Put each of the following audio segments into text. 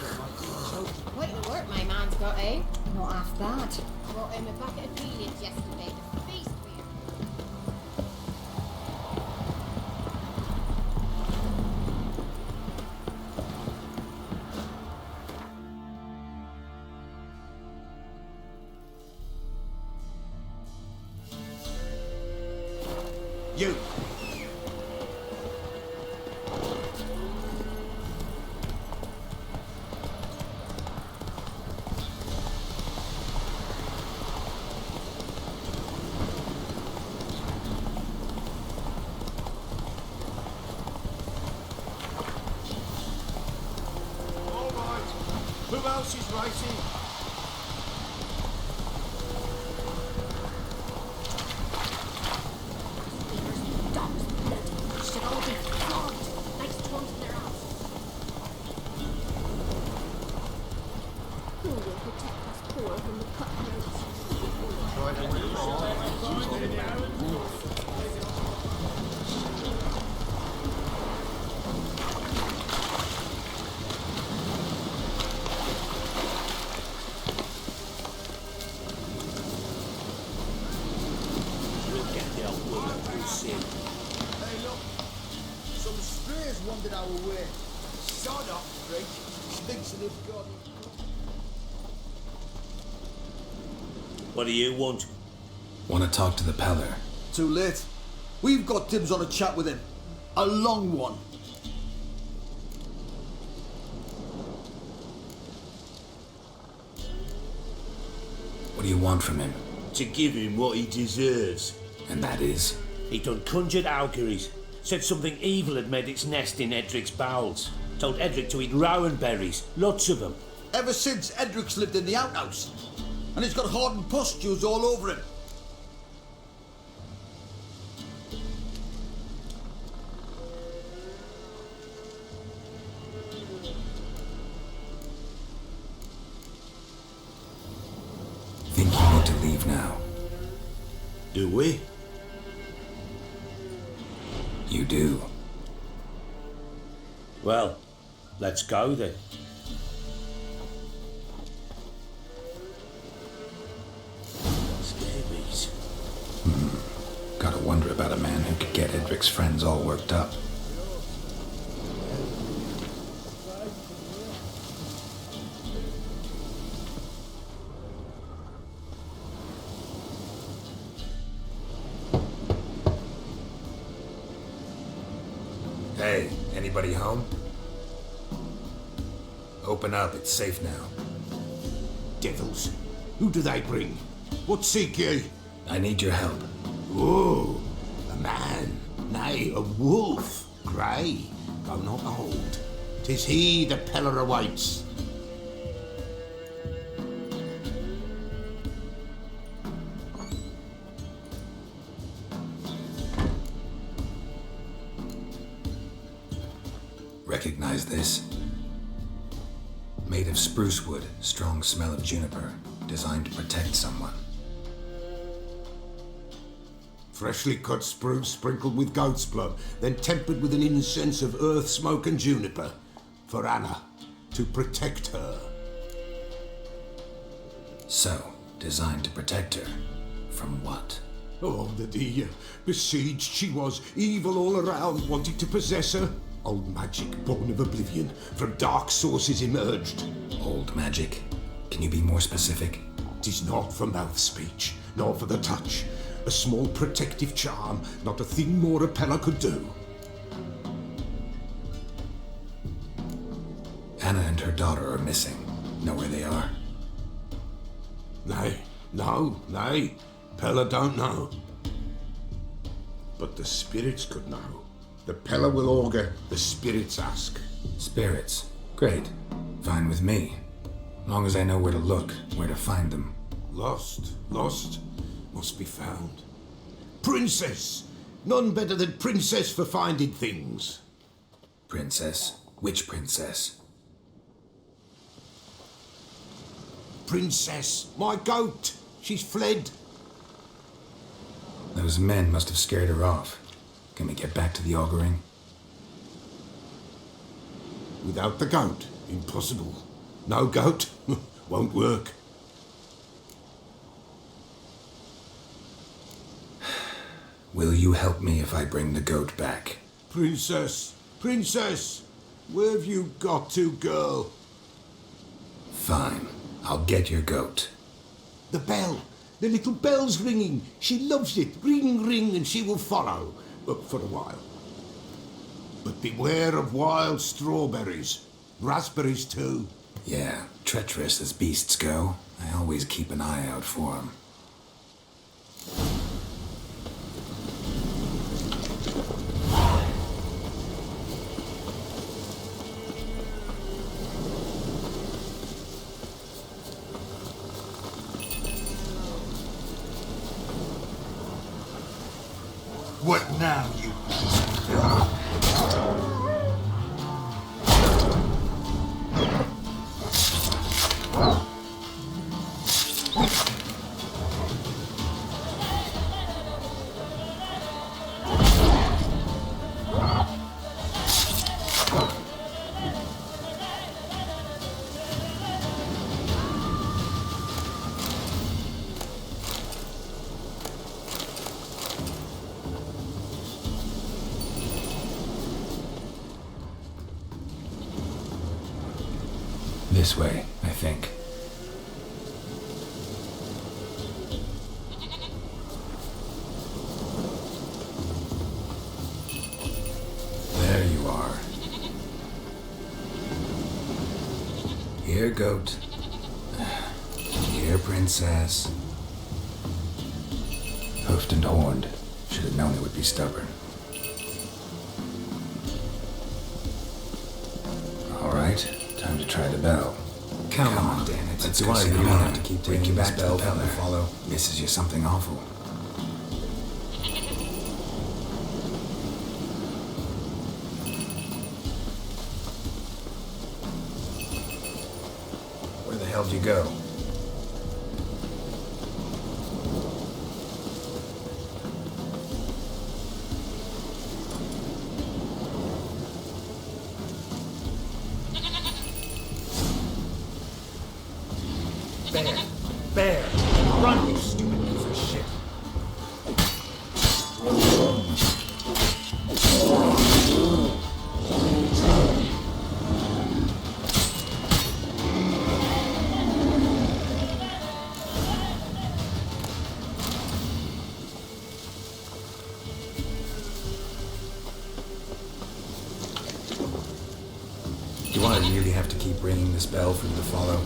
Quite the work my man's got, eh? Not half bad. I brought him a bucket of peanuts yesterday to feast with. You! All right. Who else is racing? Dogs, blood, should all be flogged. Nice taunting their ass. Who will protect us poor from the cutthroats? Hey, look. Some strays wandered our way. Sod up, Drake. Stinks of God. What do you want? Want to talk to the Peller? Too late. We've got dibs on a chat with him. A long one. What do you want from him? To give him what he deserves. And that is? He done conjured auguries. Said something evil had made its nest in Edric's bowels. Told Edric to eat rowan berries. Lots of them. Ever since Edric's lived in the outhouse. And he's got hardened pustules all over him. Think you need to leave now? Do we? You do. Well, let's go then. Scabies. Gotta wonder about a man who could get Edric's friends all worked up. Hey, anybody home? Open up, it's safe now. Devils. Who do they bring? What seek ye? I need your help. Oh, a man. Nay, a wolf. Grey, though not old. 'Tis he the Peller awaits. Recognize this? Made of spruce wood, strong smell of juniper, designed to protect someone. Freshly cut spruce sprinkled with goat's blood, then tempered with an incense of earth, smoke, and juniper. For Anna, to protect her. So, designed to protect her. From what? Oh, the besieged she was, evil all around, wanting to possess her. Old magic, born of oblivion, from dark sources emerged. Old magic? Can you be more specific? 'Tis not for mouth speech, nor for the touch. A small protective charm, not a thing more a Peller could do. Anna and her daughter are missing. Know where they are? Nay, nay. Peller don't know. But the spirits could know. The Peller will augur, the spirits ask. Spirits. Great. Fine with me. Long as I know where to look, where to find them. Lost, must be found. Princess! None better than Princess for finding things. Princess? Which princess? Princess, my goat! She's fled. Those men must have scared her off. Can we get back to the auguring? Without the goat, impossible. No goat? Won't work. Will you help me if I bring the goat back? Princess! Princess! Where have you got to, girl? Fine. I'll get your goat. The bell! The little bell's ringing. She loves it. Ring, ring, and she will follow. For a while. But beware of wild strawberries. Raspberries, too. Yeah, treacherous as beasts go. I always keep an eye out for 'em. What now, you... This way, I think. There you are. Here, goat. Here, princess. Hoofed and horned. Should have known it would be stubborn. All right, time to try the bell. Come on, damn it. Let's go. You have to keep taking this bell from the follow. Misses you something awful. Where the hell did you go? Bear! Run, you stupid piece of shit! Do I really have to keep ringing this bell for you to follow?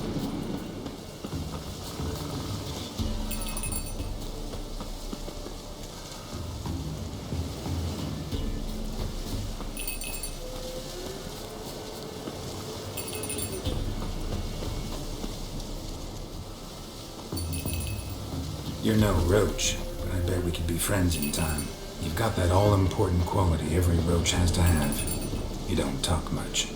You're no roach, but I bet we could be friends in time. You've got that all-important quality every roach has to have. You don't talk much.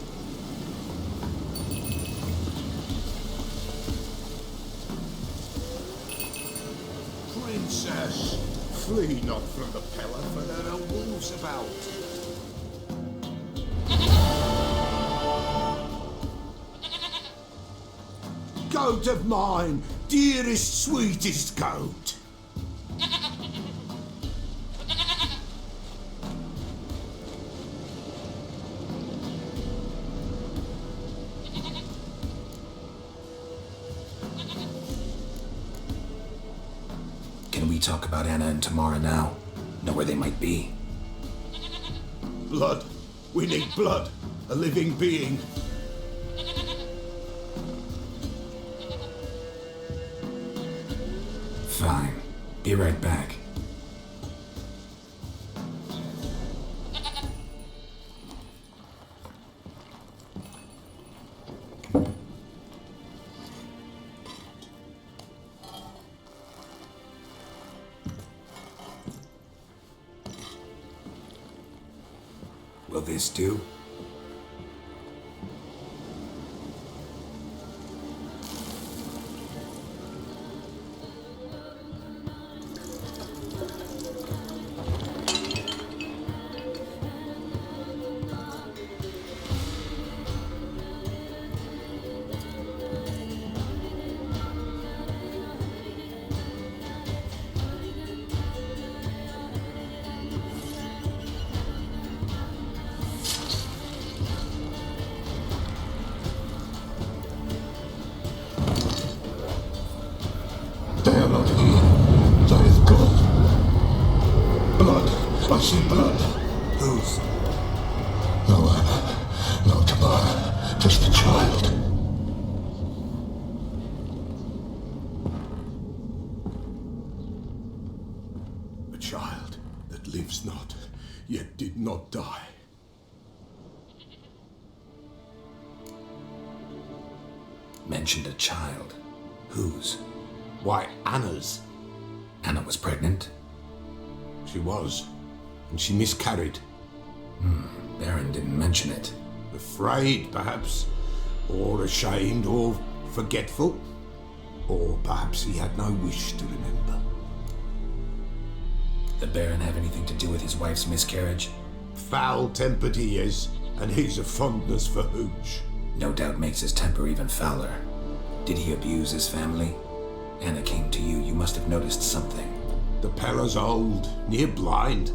Princess! Flee not from the pillar, for there are wolves about. Goat of mine! Dearest, sweetest goat! Can we talk about Anna and Tamara now? Know where they might be? Blood. We need blood. A living being. Fine. Be right back. Will this do? see blood. Whose? No, tomorrow. Just the child. A child that lives not, yet did not die. Mentioned a child. Whose? Why, Anna's. Anna was pregnant? She was, and she miscarried. Baron didn't mention it. Afraid, perhaps, or ashamed, or forgetful, or perhaps he had no wish to remember. The Baron have anything to do with his wife's miscarriage? Foul-tempered he is, and he's a fondness for hooch. No doubt makes his temper even fouler. Did he abuse his family? Anna came to you, you must have noticed something. The Pella's old, near blind,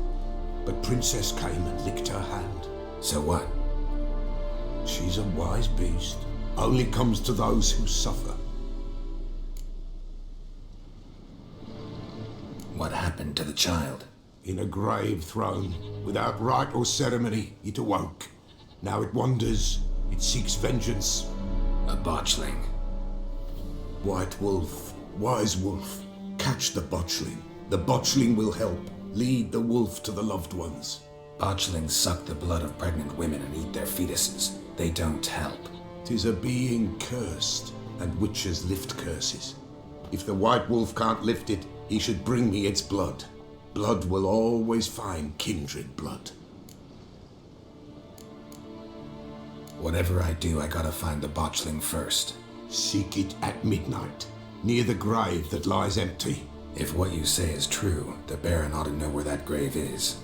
but Princess came and licked her hand. So what? She's a wise beast, only comes to those who suffer. What happened to the child? In a grave thrown, without rite or ceremony, it awoke. Now it wanders, it seeks vengeance. A botchling. White Wolf, wise wolf, catch the botchling. The botchling will help, lead the wolf to the loved ones. Botchlings suck the blood of pregnant women and eat their fetuses. They don't help. 'Tis a being cursed, and witches lift curses. If the white wolf can't lift it, he should bring me its blood. Blood will always find kindred blood. Whatever I do, I gotta find the botchling first. Seek it at midnight, near the grave that lies empty. If what you say is true, the Baron ought to know where that grave is.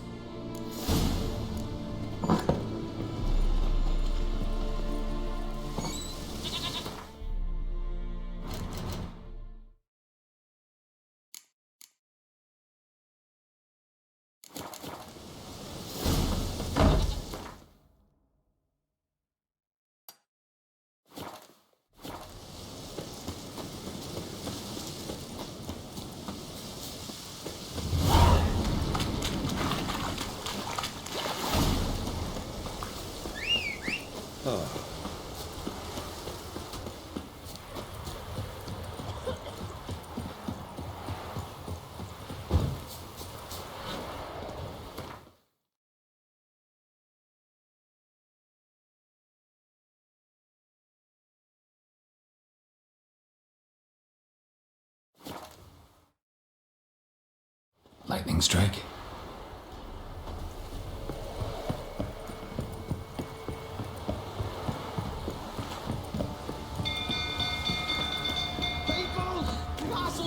Lightning strike?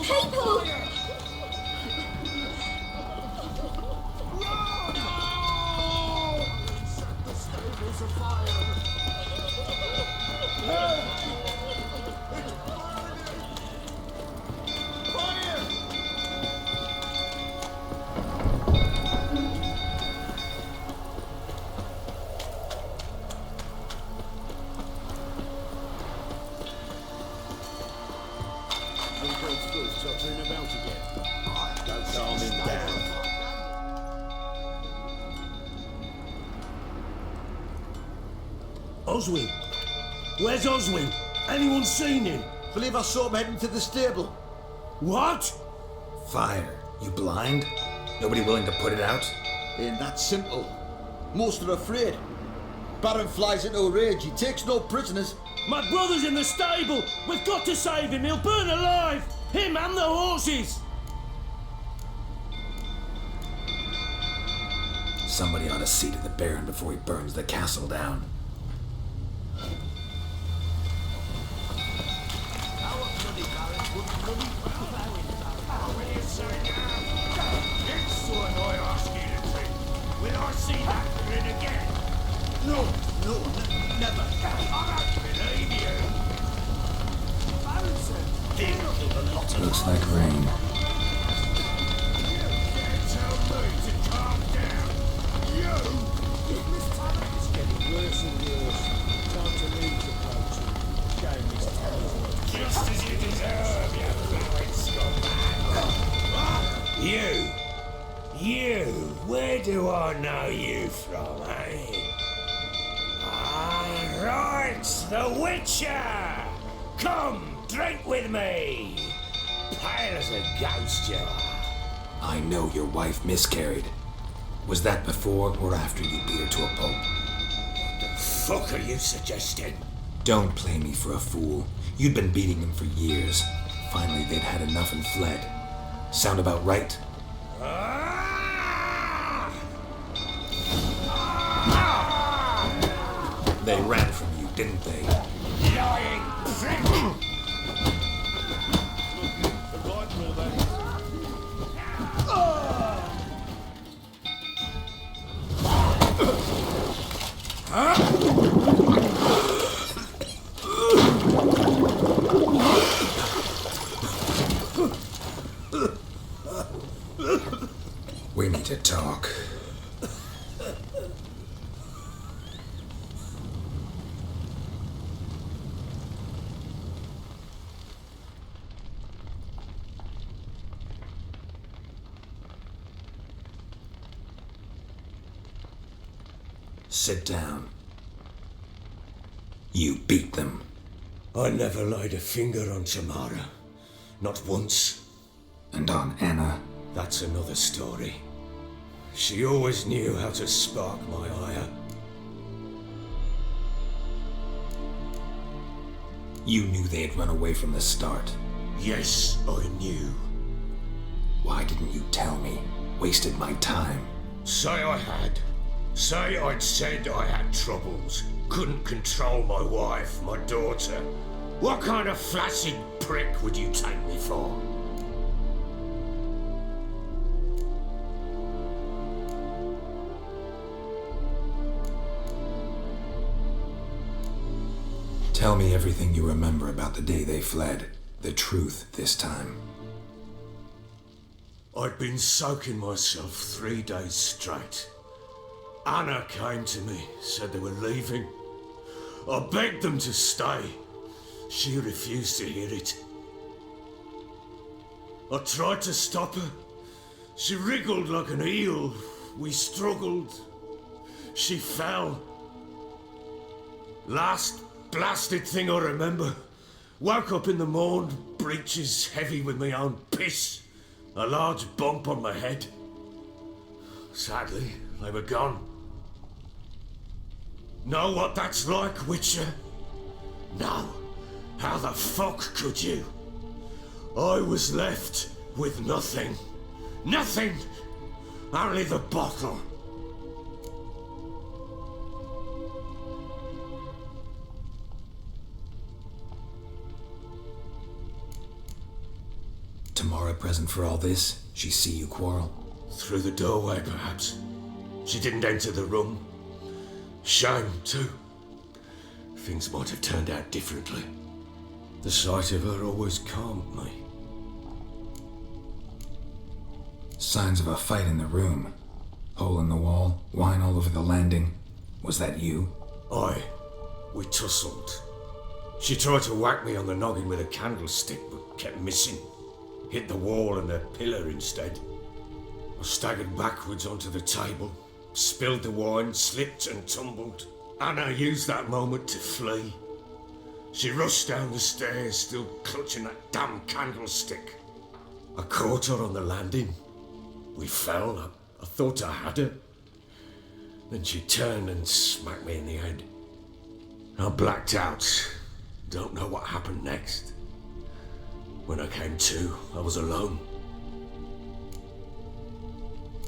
People! Oswin? Where's Oswin? Anyone seen him? Believe I saw him heading to the stable. What? Fire. You blind? Nobody willing to put it out? Ain't that simple. Most are afraid. Baron flies into a rage. He takes no prisoners. My brother's in the stable! We've got to save him! He'll burn alive! Him and the horses! Somebody ought to see to the Baron before he burns the castle down. Looks like rain. You, where do I know you from, eh? Ah, right, the Witcher! Come, drink with me! Pale as a ghost you are. I know your wife miscarried. Was that before or after you beat her to a pulp? What the fuck are you suggesting? Don't play me for a fool. You'd been beating them for years. Finally, they'd had enough and fled. Sound about right? They ran from you, didn't they? Lying prick! We need to talk. Sit down. You beat them. I never laid a finger on Tamara. Not once. And on Anna. That's another story. She always knew how to spark my ire. You knew they had run away from the start. Yes, I knew. Why didn't you tell me? Wasted my time. Say I had. Say I'd said I had troubles. Couldn't control my wife, my daughter. What kind of flaccid prick would you take me for? Tell me everything you remember about the day they fled. The truth this time. I'd been soaking myself 3 days straight. Anna came to me, said they were leaving. I begged them to stay. She refused to hear it. I tried to stop her. She wriggled like an eel. We struggled. She fell. Last blasted thing I remember. Woke up in the morn, breeches heavy with my own piss. A large bump on my head. Sadly, they were gone. Know what that's like, Witcher? No. How the fuck could you? I was left with nothing. Nothing! Only the bottle. Tamara present for all this? She see you quarrel? Through the doorway, perhaps. She didn't enter the room. Shame, too. Things might have turned out differently. The sight of her always calmed me. Signs of a fight in the room. Hole in the wall, wine all over the landing. Was that you? Aye. We tussled. She tried to whack me on the noggin with a candlestick, but kept missing. Hit the wall and a pillar instead. I staggered backwards onto the table, spilled the wine, slipped and tumbled. Anna used that moment to flee. She rushed down the stairs, still clutching that damn candlestick. I caught her on the landing. We fell. I thought I had her. Then she turned and smacked me in the head. I blacked out. Don't know what happened next. When I came to, I was alone.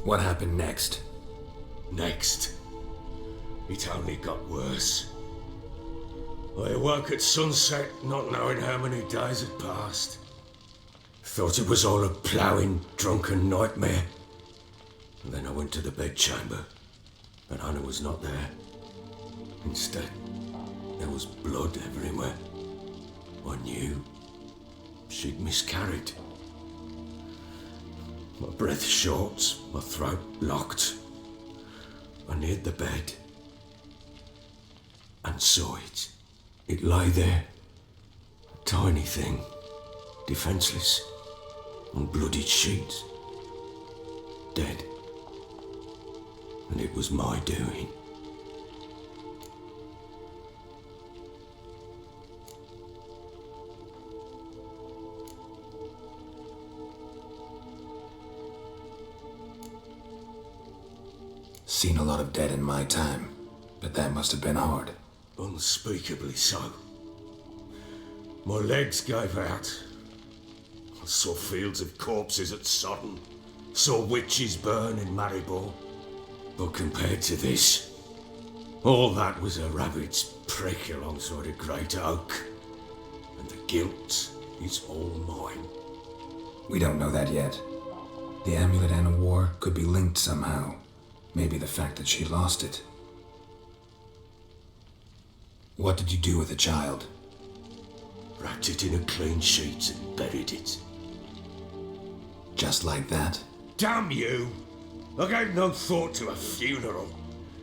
What happened next? Next, it only got worse. I awoke at sunset, not knowing how many days had passed. Thought it was all a ploughing, drunken nightmare. And then I went to the bedchamber, and Anna was not there. Instead, there was blood everywhere. I knew she'd miscarried. My breath short, my throat locked. I neared the bed and saw it. It lay there, a tiny thing, defenseless, on bloodied sheets, dead. and it was my doing. Seen a lot of dead in my time, but that must have been hard. Unspeakably so. My legs gave out. I saw fields of corpses at Sodden, saw witches burn in Maribor. But compared to this, all that was a rabbit's prick alongside a great oak. And the guilt is all mine. We don't know that yet. The amulet Anna wore could be linked somehow. Maybe the fact that she lost it. What did you do with the child? Wrapped it in a clean sheet and buried it. Just like that? Damn you! I gave no thought to a funeral.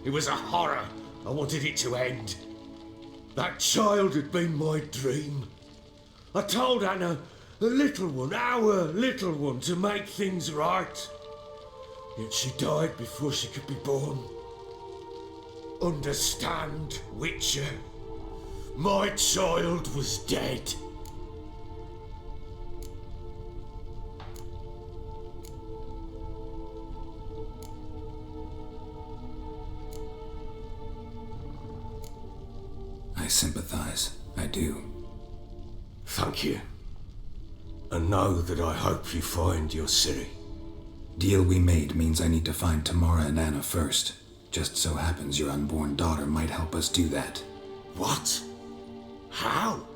It was a horror. I wanted it to end. That child had been my dream. I told Anna, the little one, our little one, to make things right. Yet she died before she could be born. Understand, Witcher? My child was dead. I sympathize. I do. Thank you. And know that I hope you find your Ciri. Deal we made means I need to find Tamara and Anna first. Just so happens your unborn daughter might help us do that. What? How?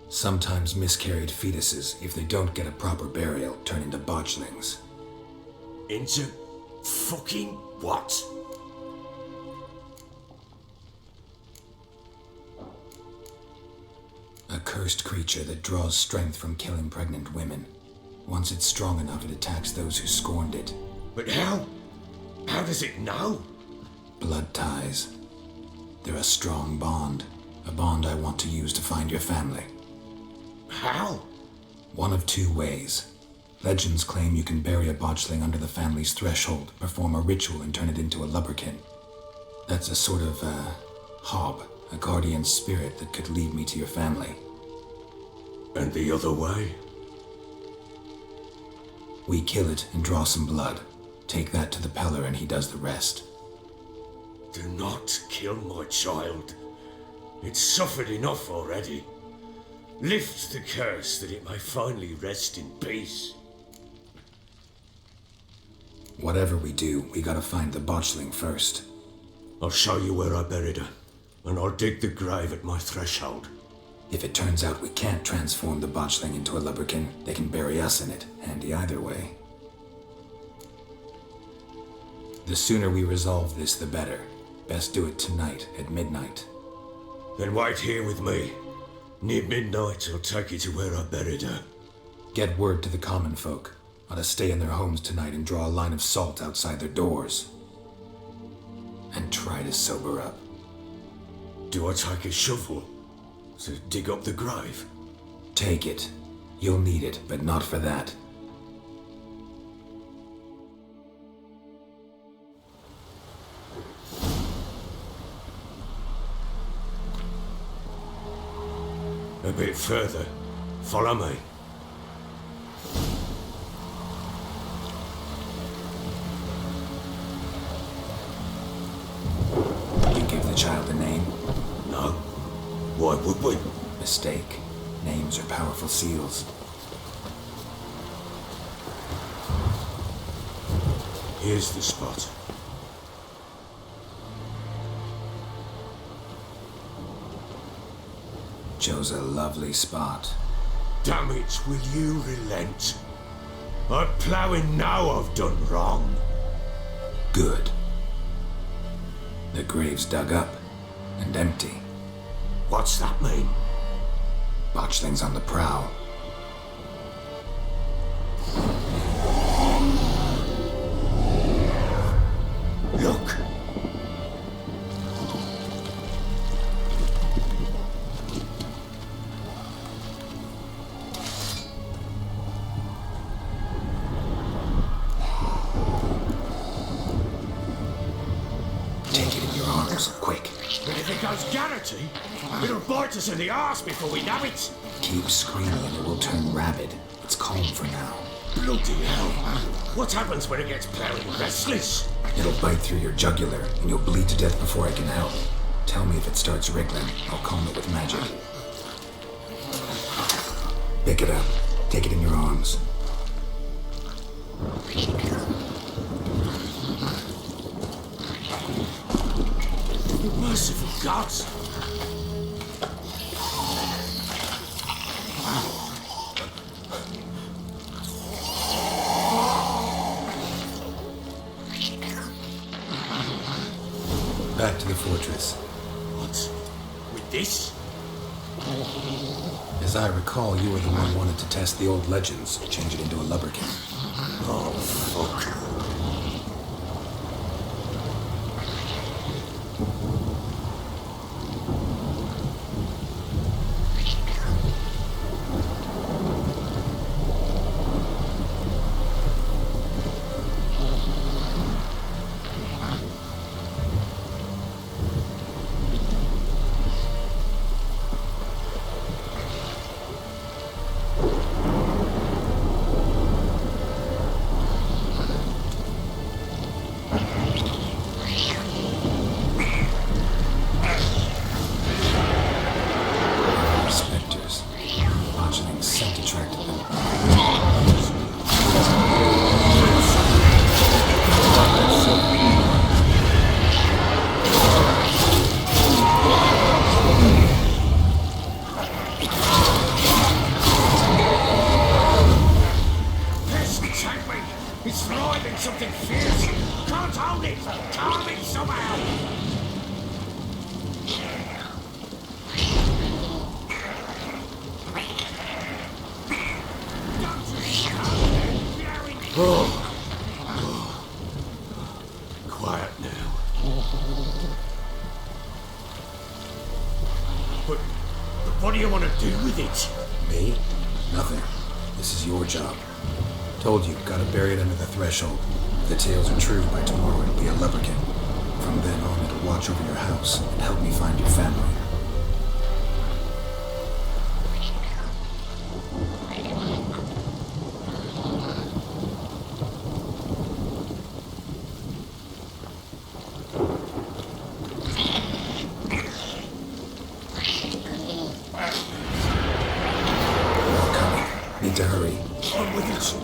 Sometimes miscarried fetuses, if they don't get a proper burial, turn into botchlings. Into fucking what? A cursed creature that draws strength from killing pregnant women. Once it's strong enough, it attacks those who scorned it. But how? How does it know? Blood ties. They're a strong bond. A bond I want to use to find your family. How? One of two ways. Legends claim you can bury a botchling under the family's threshold, perform a ritual, and turn it into a lubberkin. That's a sort of, hob, a guardian spirit that could lead me to your family. And the other way? We kill it and draw some blood. Take that to the Peller and he does the rest. Do not kill my child. It's suffered enough already. Lift the curse that it may finally rest in peace. Whatever we do, we gotta find the botchling first. I'll show you where I buried her, and I'll dig the grave at my threshold. If it turns out we can't transform the botchling into a lubberkin, they can bury us in it. Handy either way. The sooner we resolve this, the better. Best do it tonight at midnight. Then wait here with me. Near midnight, I'll take you to where I buried her. Get word to the common folk. Ought to stay in their homes tonight and draw a line of salt outside their doors. And try to sober up. Do I take a shovel to dig up the grave? Take it. You'll need it, but not for that. A bit further. Follow me. You give the child a name? No. Why would we? Mistake. Names are powerful seals. Here's the spot. Chose a lovely spot. Damn it, will you relent? I'm ploughing now I've done wrong. Good. The grave's dug up and empty. What's that mean? Botchling's on the prowl. Look. humanity? It'll bite us in the arse before we know it. Keep screaming and it will turn rabid. It's calm for now. Bloody hell. What happens when it gets plowing restless? It'll bite through your jugular, and you'll bleed to death before I can help. Tell me if it starts wriggling. I'll calm it with magic. Pick it up. Take it in your arms. Merciful gods! Back to the fortress. What? With this? As I recall, you were the one wanted to test the old legends, change it into a lubberkin. Oh, fuck. Spectres. Botchling's scent attracted them. Pest, take me! It's thriving something fierce! Can't hold it! Calm it somehow! Quiet now. But what do you want to do with it? Me? Nothing. This is your job. Told you, gotta bury it under the threshold. If the tales are true, by tomorrow it'll be a lubberkin. From then on, it'll watch over your house and help me find your family. More coming. Need to hurry. On with it!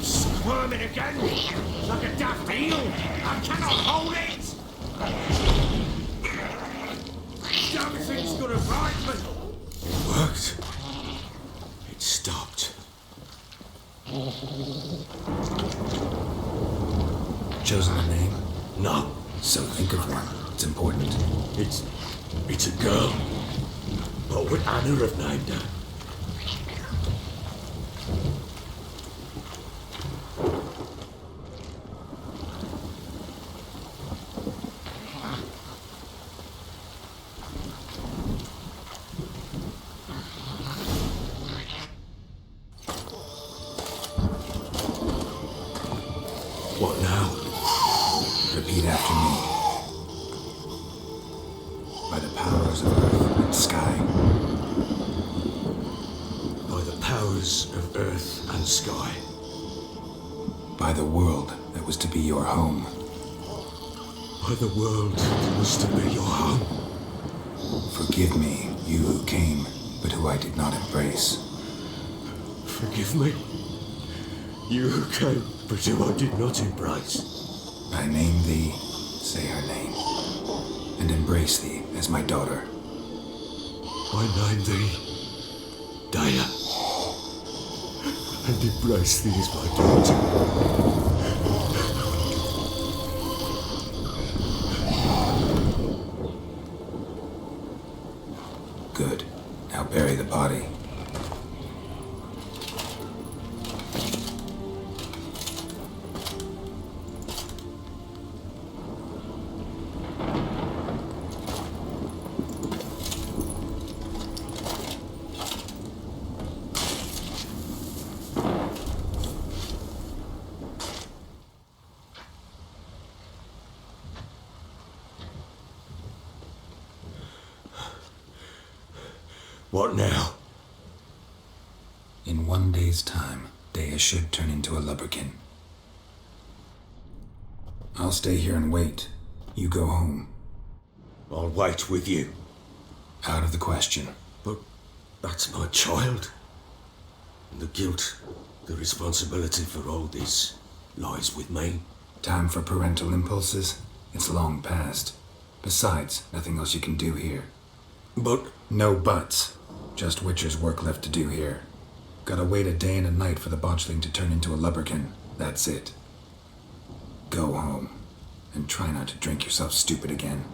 Squirming again! Like a daft eel! I cannot hold it! Damn thing's gonna bite me! It worked. It stopped. Chosen a name? No, So think of one. It's important. it's a girl. But would Anna have named her? What now? Repeat after me. By the powers of earth and sky. By the powers of earth and sky. By the world that was to be your home. By the world that was to be your home. Forgive me, you who came, but who I did not embrace. Forgive me. You who came, but who I did not embrace. I name thee, say her name, and embrace thee as my daughter. I name thee Daya. and embrace thee as my daughter. Good. Now bury the body. What now? In 1 day's time, Dea should turn into a lubberkin. I'll stay here and wait. You go home. I'll wait with you. Out of the question. But that's my child. And the guilt, the responsibility for all this lies with me. Time for parental impulses? It's long past. Besides, nothing else you can do here. But No buts. Just Witcher's work left to do here. Gotta wait a day and a night for the botchling to turn into a lubberkin. That's it. Go home. And try not to drink yourself stupid again.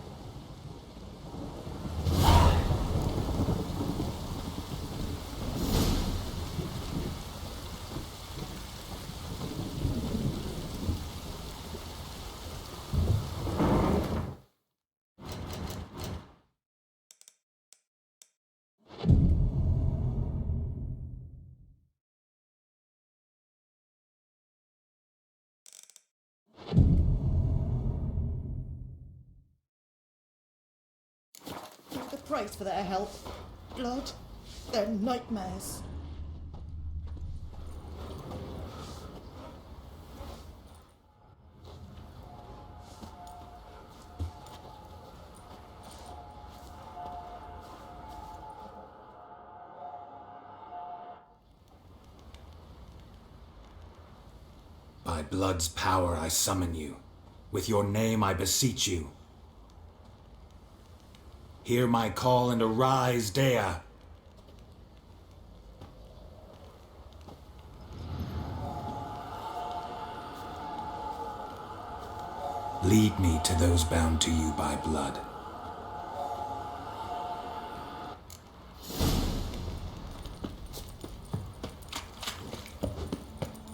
The price for their help. Blood. They're nightmares. By blood's power I summon you. With your name I beseech you. Hear my call and arise, Dea. Lead me to those bound to you by blood.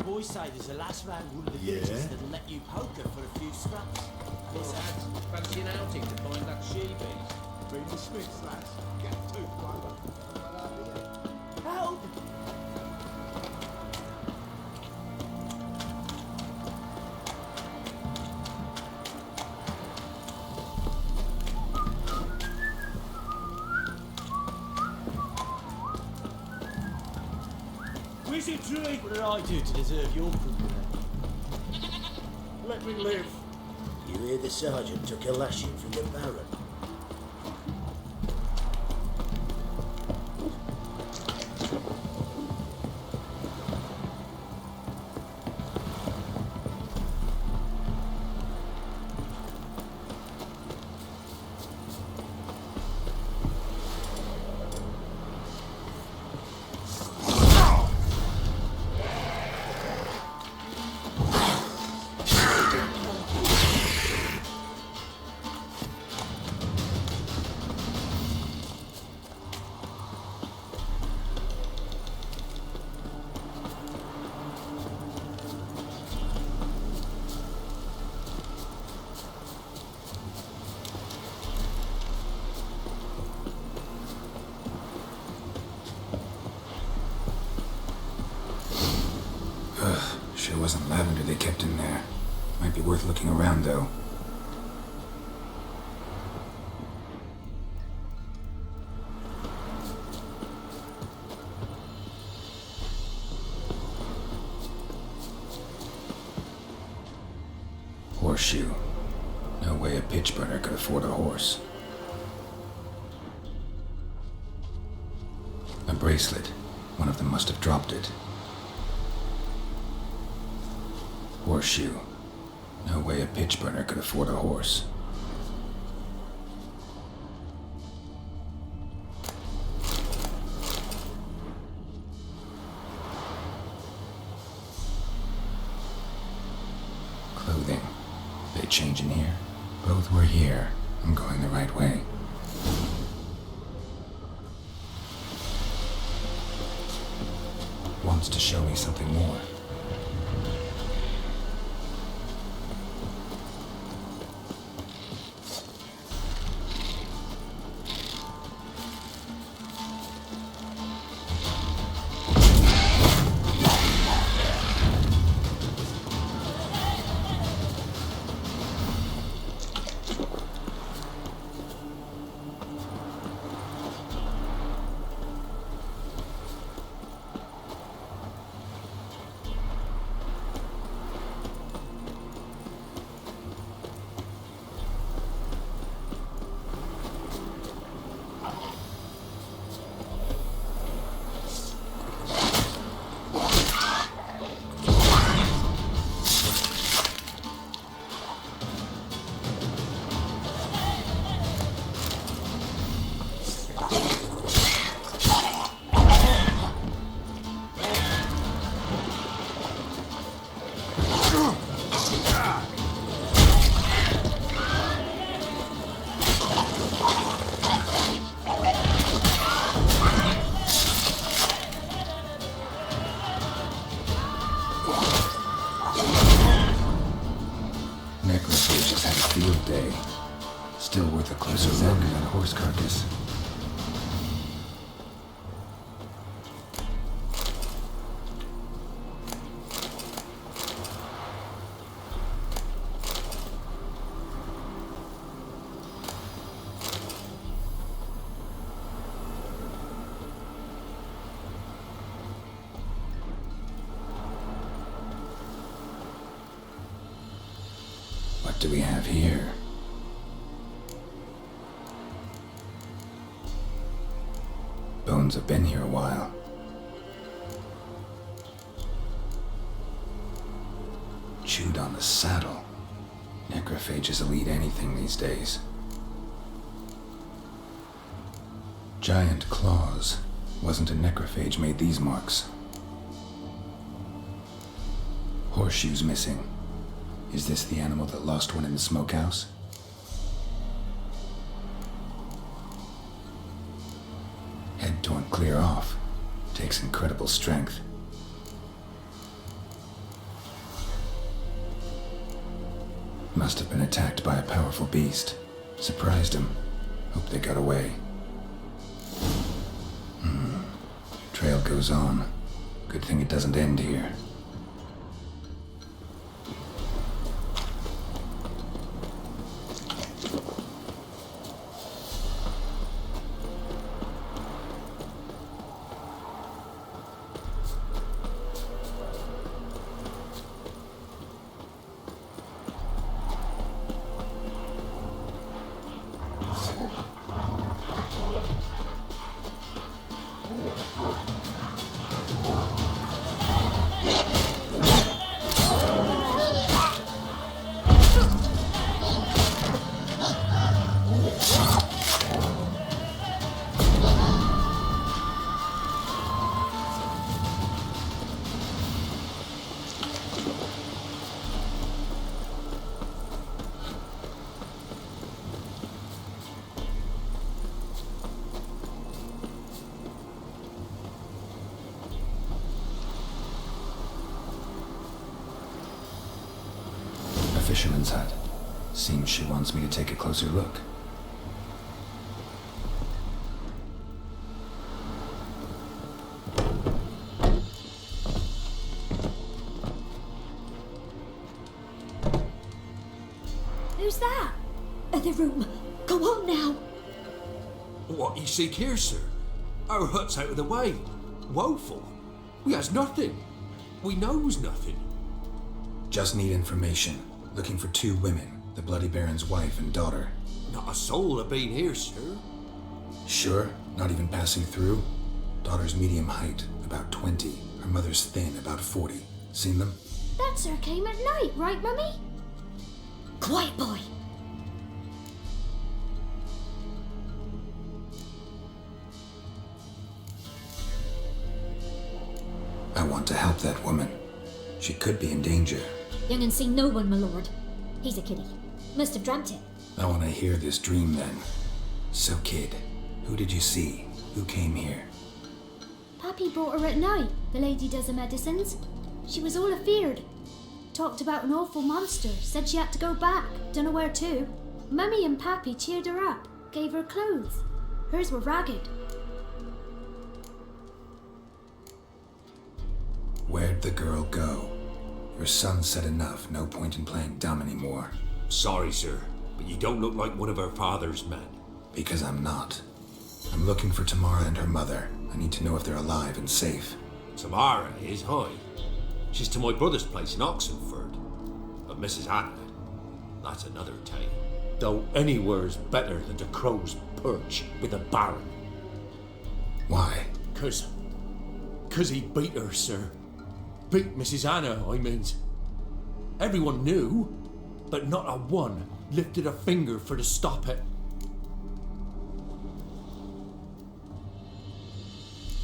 Boys say there's a lass round one of the villages that'll let you poker for a few scraps. This ad, fancy an outing to find that she-beast. Bring the Smiths, lads. Get two, brother. Help! Wizard Druid! What did I do to deserve your company? Let me live. You hear the sergeant took a lashing from the Baron. Sure wasn't lavender they kept in there. Might be worth looking around, though. Horseshoe. No way a pitch burner could afford a horse. A bracelet. One of them must have dropped it. Horseshoe. No way a pitch burner could afford a horse. They change in here? Both were here. I'm going the right way. Wants to show me something more. Necrophage has had a field day. Still worth a closer look at that horse carcass. What do we have here? Bones have been here a while. Chewed on the saddle. Necrophages will eat anything these days. Giant claws. Wasn't a necrophage made these marks. Horseshoes missing. Is this the animal that lost one in the smokehouse? Head torn clear off. Takes incredible strength. Must have been attacked by a powerful beast. Surprised him. Hope they got away. Trail goes on. Good thing it doesn't end here. Fisherman's hut. Seems she wants me to take a closer look. Who's that? The room. Go on now. What you seek here, sir? Our hut's out of the way. Woeful. We has nothing. We knows nothing. Just need information. Looking for 2 women, the Bloody Baron's wife and daughter. Not a soul have been here, sir. Sure? Not even passing through? Daughter's medium height, about 20. Her mother's thin, about 40. Seen them? That's her came at night, right, Mummy? Quiet, boy. I want to help that woman. She could be in danger. Young and see no one, my lord. He's a kiddie. Must have dreamt it. I want to hear this dream then. So, kid, who did you see? Who came here? Pappy brought her at night. The lady does the medicines. She was all afeared. Talked about an awful monster. Said she had to go back. Dunno where to. Mummy and Pappy cheered her up. Gave her clothes. Hers were ragged. Where'd the girl go? Your son said enough. No point in playing dumb anymore. Sorry, sir, but you don't look like one of her father's men. Because I'm not. I'm looking for Tamara and her mother. I need to know if they're alive and safe. Tamara is high. She's to my brother's place in Oxenford. But Mrs. Anna, that's another tale. Though anywhere's better than the crow's perch with a baron. Why? Cause he beat her, sir. Beat Mrs. Anna, I means. Everyone knew, but not a one lifted a finger for to stop it.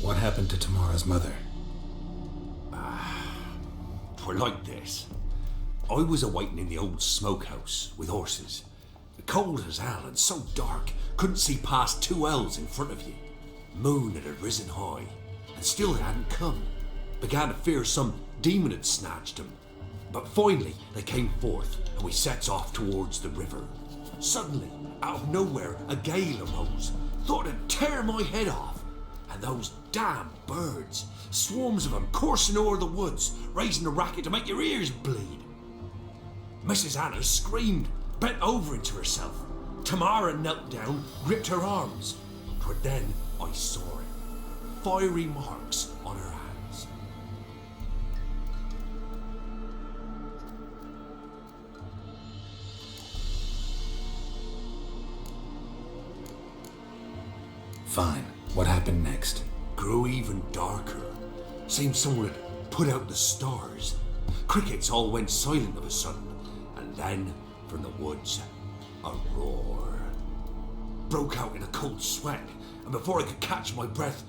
What happened to Tamara's mother? Twere like this. I was awaiting in the old smokehouse with horses. Cold as hell and so dark, couldn't see past 2 ells in front of you. Moon had risen high, and still it hadn't come. Began to fear some demon had snatched him. But finally they came forth, and we sets off towards the river. Suddenly, out of nowhere, a gale arose. Thought it'd tear my head off. And those damn birds, swarms of them coursing o'er the woods, raising a racket to make your ears bleed. Mrs. Anna screamed, bent over into herself. Tamara knelt down, gripped her arms. For then I saw it. Fiery marks on her hands. Fine. What happened next? Grew even darker. Seemed someone had put out the stars. Crickets all went silent of a sudden. And then, from the woods, a roar. Broke out in a cold sweat, and before I could catch my breath,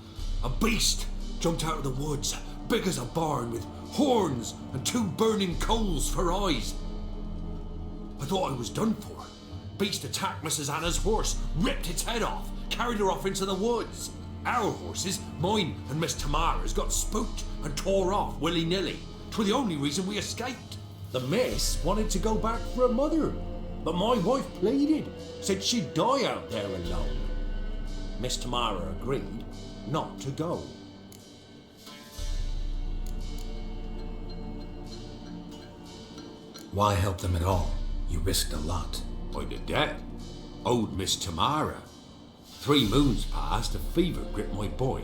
a beast jumped out of the woods, big as a barn, with horns and 2 burning coals for eyes. I thought I was done for. Beast attacked Mrs. Anna's horse, ripped its head off, carried her off into the woods. Our horses, mine and Miss Tamara's, got spooked and tore off willy-nilly. 'Twere the only reason we escaped. The miss wanted to go back for her mother, but my wife pleaded, said she'd die out there alone. Miss Tamara agreed not to go. Why help them at all? You risked a lot. By the debt, owed Miss Tamara. 3 moons passed, a fever gripped my boy.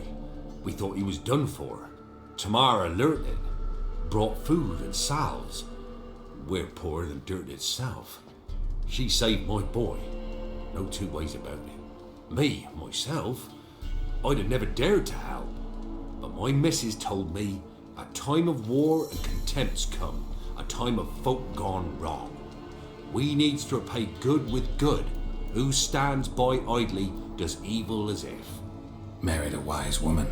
We thought he was done for. Tamara learnt it, brought food and salves. We're poorer than dirt itself. She saved my boy. No 2 ways about it. Me, myself, I'd have never dared to help. But my missus told me a time of war and contempt's come, a time of folk gone wrong. We needs to repay good with good. Who stands by idly does evil as if. Married a wise woman.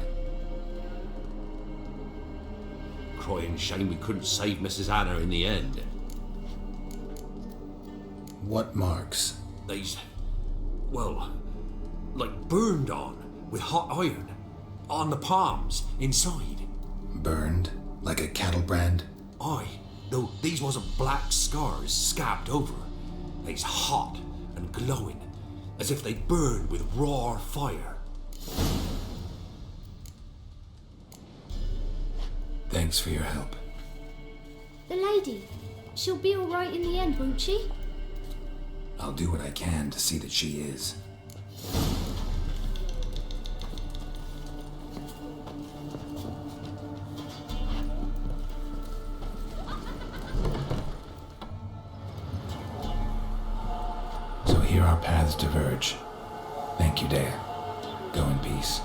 Crying shame we couldn't save Mrs. Anna in the end. What marks? They's, well, like burned on with hot iron. On the palms, inside. Burned? Like a cattle brand? Aye, though these wasn't black scars scabbed over. They's hot and glowing, as if they burned with raw fire. Thanks for your help. The lady. She'll be all right in the end, won't she? I'll do what I can to see that she is. So here our paths diverge. Thank you, Dea. Go in peace.